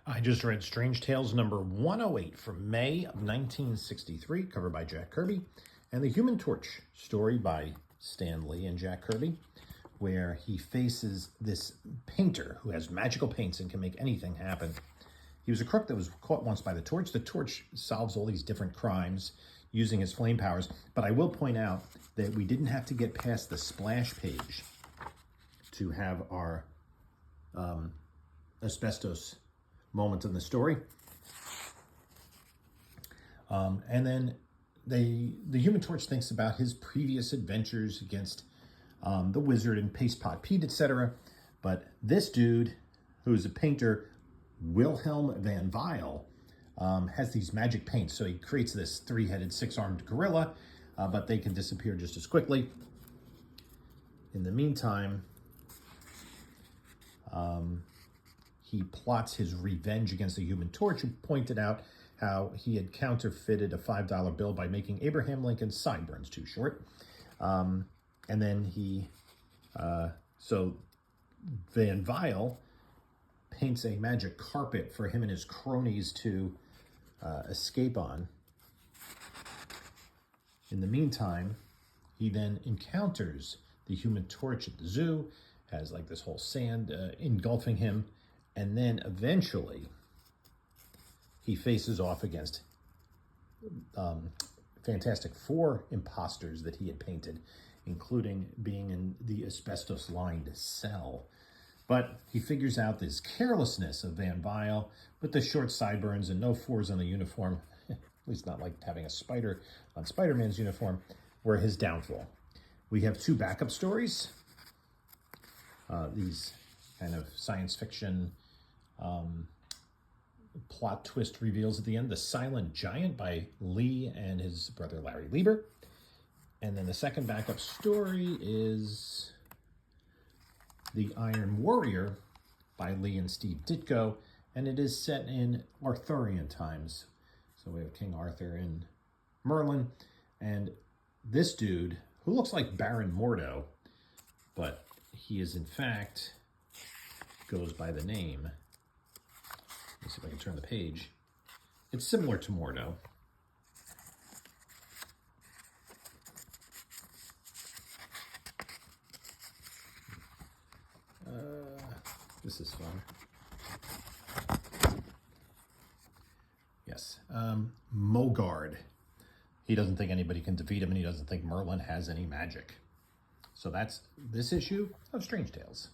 I just read Strange Tales number 108 from May of 1963, covered by Jack Kirby, and The Human Torch, story by Stan Lee and Jack Kirby, where he faces this painter who has magical paints and can make anything happen. He was a crook that was caught once by the Torch. The Torch solves all these different crimes using his flame powers, but I will point out that we didn't have to get past the splash page to have our asbestos moment in the story. And then the Human Torch thinks about his previous adventures against the Wizard and Paste Pot Pete, etc. But this dude, who is a painter, Wilhelm van Vile, has these magic paints. So he creates this three-headed, six-armed gorilla, but they can disappear just as quickly. In the meantime, he plots his revenge against the Human Torch, who pointed out how he had counterfeited a $5 bill by making Abraham Lincoln's sideburns too short. And then so Van Vile paints a magic carpet for him and his cronies to escape on. In the meantime, he then encounters the Human Torch at the zoo, has like this whole sand engulfing him, and then eventually he faces off against Fantastic Four imposters that he had painted, including being in the asbestos-lined cell. But he figures out this carelessness of Van Vile with the short sideburns and no fours on the uniform, at least not like having a spider on Spider-Man's uniform, were his downfall. We have two backup stories, these kind of science fiction plot twist reveals at the end. The Silent Giant by Lee and his brother Larry Lieber. And then the second backup story is The Iron Warrior by Lee and Steve Ditko, and it is set in Arthurian times. So we have King Arthur and Merlin, and this dude, who looks like Baron Mordo, but he is in fact, goes by the name, let me see if I can turn the page. It's similar to Mordo. This is fun. Yes, Mogard. He doesn't think anybody can defeat him, and he doesn't think Merlin has any magic. So that's this issue of Strange Tales.